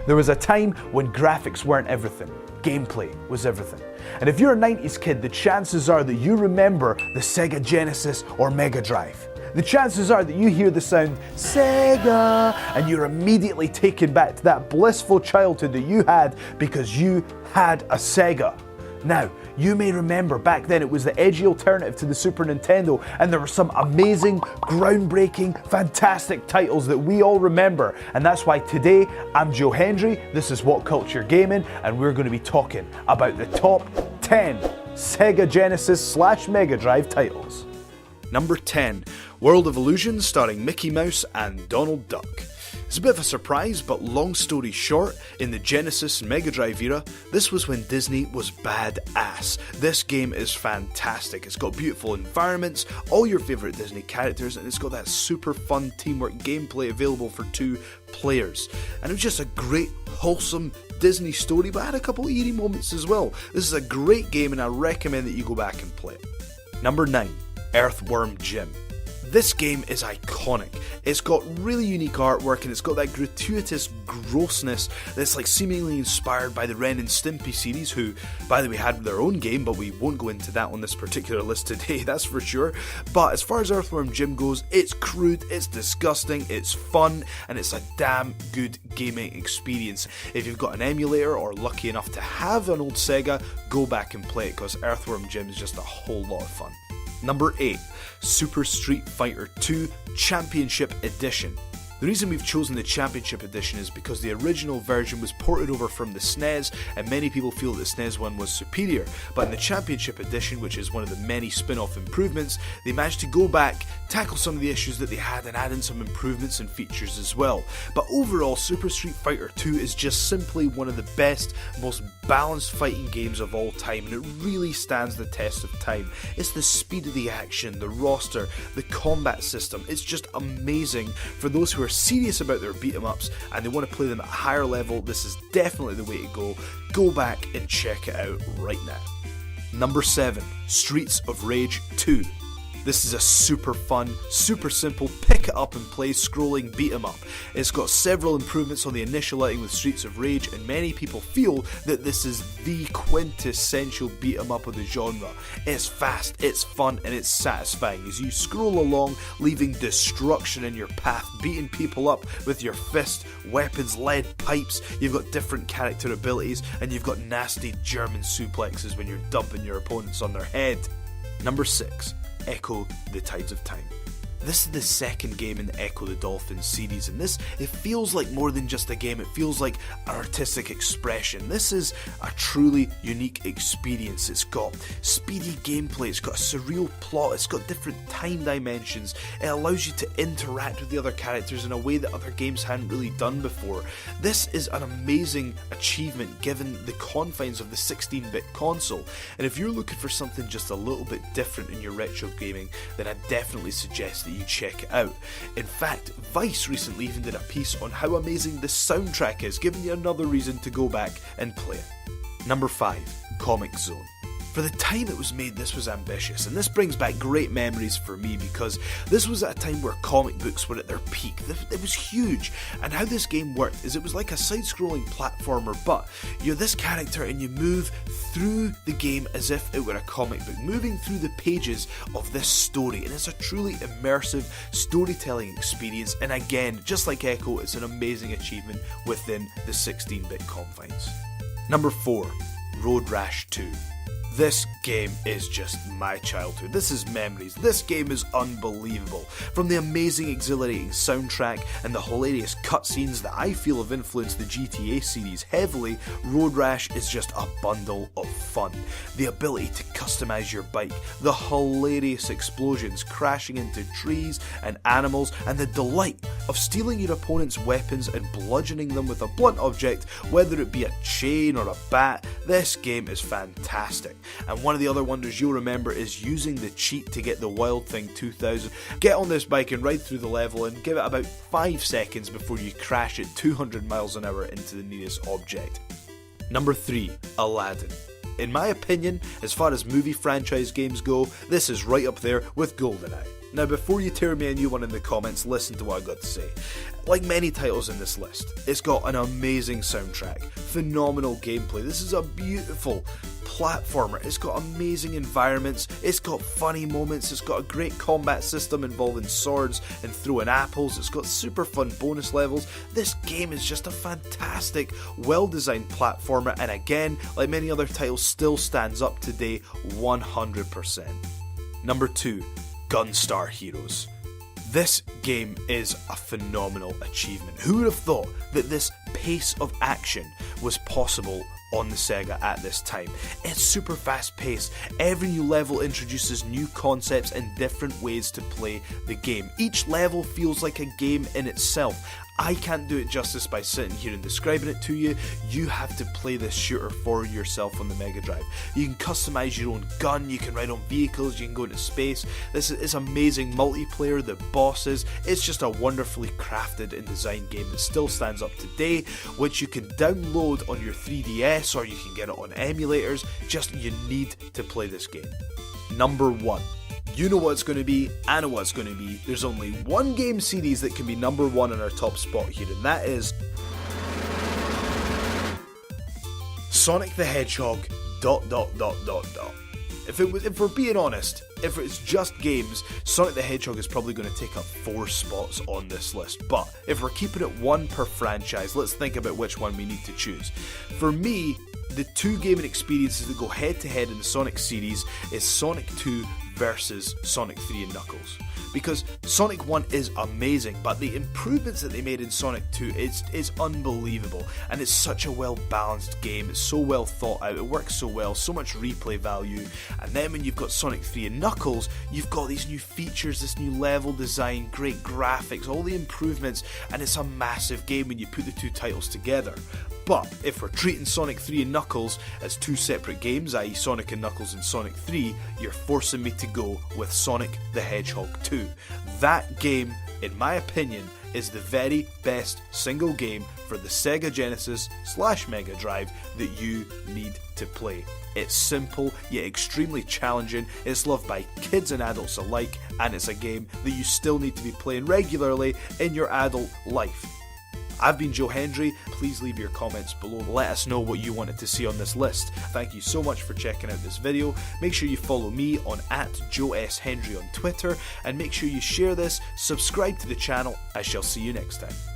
There was a time when graphics weren't everything. Gameplay was everything. And if you're a 90s kid, the chances are that you remember the Sega Genesis or Mega Drive. The chances are that you hear the sound Sega and you're immediately taken back to that blissful childhood that you had because you had a Sega. Now, you may remember back then it was the edgy alternative to the Super Nintendo, and there were some amazing, groundbreaking, fantastic titles that we all remember. And that's why today, I'm Joe Hendry, this is What Culture Gaming, and we're going to be talking about the top 10 Sega Genesis / Mega Drive titles. Number 10, World of Illusion starring Mickey Mouse and Donald Duck. It's a bit of a surprise, but long story short, in the Genesis and Mega Drive era, this was when Disney was badass. This game is fantastic. It's got beautiful environments, all your favourite Disney characters, and it's got that super fun teamwork gameplay available for 2 players. And it was just a great, wholesome Disney story, but had a couple of eerie moments as well. This is a great game, and I recommend that you go back and play it. Number 9, Earthworm Jim. This game is iconic. It's got really unique artwork and it's got that gratuitous grossness that's like seemingly inspired by the Ren and Stimpy series, who, by the way, had their own game, but we won't go into that on this particular list today, that's for sure. But as far as Earthworm Jim goes, it's crude, it's disgusting, it's fun, and it's a damn good gaming experience. If you've got an emulator or lucky enough to have an old Sega, go back and play it because Earthworm Jim is just a whole lot of fun. Number 8, Super Street Fighter 2 Championship Edition. The reason we've chosen the Championship Edition is because the original version was ported over from the SNES, and many people feel that the SNES one was superior. But in the Championship Edition, which is one of the many spin-off improvements, they managed to go back, tackle some of the issues that they had, and add in some improvements and features as well. But overall, Super Street Fighter 2 is just simply one of the best, most balanced fighting games of all time, and it really stands the test of time. It's the speed of the action, the roster, the combat system. It's just amazing. For those who are serious about their beat-em-ups and they want to play them at a higher level, this is definitely the way to go. Go back and check it out right now. Number 7, Streets of Rage 2. This is a super fun, super simple, pick it up and play scrolling beat 'em up. It's got several improvements on the initial outing with Streets of Rage, and many people feel that this is the quintessential beat 'em up of the genre. It's fast, it's fun, and it's satisfying as you scroll along, leaving destruction in your path, beating people up with your fist, weapons, lead pipes. You've got different character abilities, and you've got nasty German suplexes when you're dumping your opponents on their head. Number 6, Echo the Tides of Time. This is the second game in the Echo the Dolphin series, and it feels like more than just a game, it feels like an artistic expression. This is a truly unique experience. It's got speedy gameplay, it's got a surreal plot, it's got different time dimensions, it allows you to interact with the other characters in a way that other games hadn't really done before. This is an amazing achievement given the confines of the 16-bit console, and if you're looking for something just a little bit different in your retro gaming, then I definitely suggest that you check it out. In fact, Vice recently even did a piece on how amazing the soundtrack is, giving you another reason to go back and play it. Number 5, Comic Zone. For the time it was made, this was ambitious, and this brings back great memories for me because this was at a time where comic books were at their peak. It was huge, and how this game worked is it was like a side-scrolling platformer, but you're this character and you move through the game as if it were a comic book, moving through the pages of this story, and it's a truly immersive storytelling experience, and again, just like Echo, it's an amazing achievement within the 16-bit confines. Number 4, Road Rash 2. This game is just my childhood. This is memories. This game is unbelievable. From the amazing, exhilarating soundtrack and the hilarious cutscenes that I feel have influenced the GTA series heavily, Road Rash is just a bundle of fun. The ability to customize your bike, the hilarious explosions crashing into trees and animals, and the delight of stealing your opponent's weapons and bludgeoning them with a blunt object, whether it be a chain or a bat. This game is fantastic. And one of the other wonders you'll remember is using the cheat to get the Wild Thing 2000. Get on this bike and ride through the level and give it about 5 seconds before you crash at 200 miles an hour into the nearest object. Number 3, Aladdin. In my opinion, as far as movie franchise games go, this is right up there with GoldenEye. Now before you tear me a new one in the comments, listen to what I've got to say. Like many titles in this list, it's got an amazing soundtrack, phenomenal gameplay, this is a beautiful platformer, it's got amazing environments, it's got funny moments, it's got a great combat system involving swords and throwing apples, it's got super fun bonus levels. This game is just a fantastic, well-designed platformer, and again, like many other titles, still stands up today 100%. Number 2. Gunstar Heroes. This game is a phenomenal achievement. Who would have thought that this pace of action was possible on the Sega at this time? It's super fast paced. Every new level introduces new concepts and different ways to play the game. Each level feels like a game in itself. I can't do it justice by sitting here and describing it to you. You have to play this shooter for yourself on the Mega Drive. You can customize your own gun, you can ride on vehicles, you can go into space. This is amazing multiplayer, the bosses. It's just a wonderfully crafted and designed game that still stands up today, which you can download on your 3DS or you can get it on emulators. Just, you need to play this game. Number 1. You know what it's going to be, I know what it's going to be. There's only one game series that can be number 1 in our top spot here, and that is Sonic the Hedgehog ... If we're being honest, if it's just games, Sonic the Hedgehog is probably going to take up 4 spots on this list. But if we're keeping it 1 per franchise, let's think about which one we need to choose. For me, the 2 gaming experiences that go head to head in the Sonic series is Sonic 2 versus Sonic 3 and Knuckles. Because Sonic 1 is amazing, but the improvements that they made in Sonic 2 is unbelievable, and it's such a well balanced game, it's so well thought out, it works so well, so much replay value. And then when you've got Sonic 3 and Knuckles, you've got these new features, this new level design, great graphics, all the improvements, and it's a massive game when you put the 2 titles together. But if we're treating Sonic 3 and Knuckles as 2 separate games, i.e. Sonic and Knuckles and Sonic 3, you're forcing me to go with Sonic the Hedgehog 2. That game, in my opinion, is the very best single game for the Sega Genesis / Mega Drive that you need to play. It's simple yet extremely challenging, it's loved by kids and adults alike, and it's a game that you still need to be playing regularly in your adult life. I've been Joe Hendry. Please leave your comments below. Let us know what you wanted to see on this list. Thank you so much for checking out this video. Make sure you follow me on @JoeSHendry on Twitter, and make sure you share this, subscribe to the channel. I shall see you next time.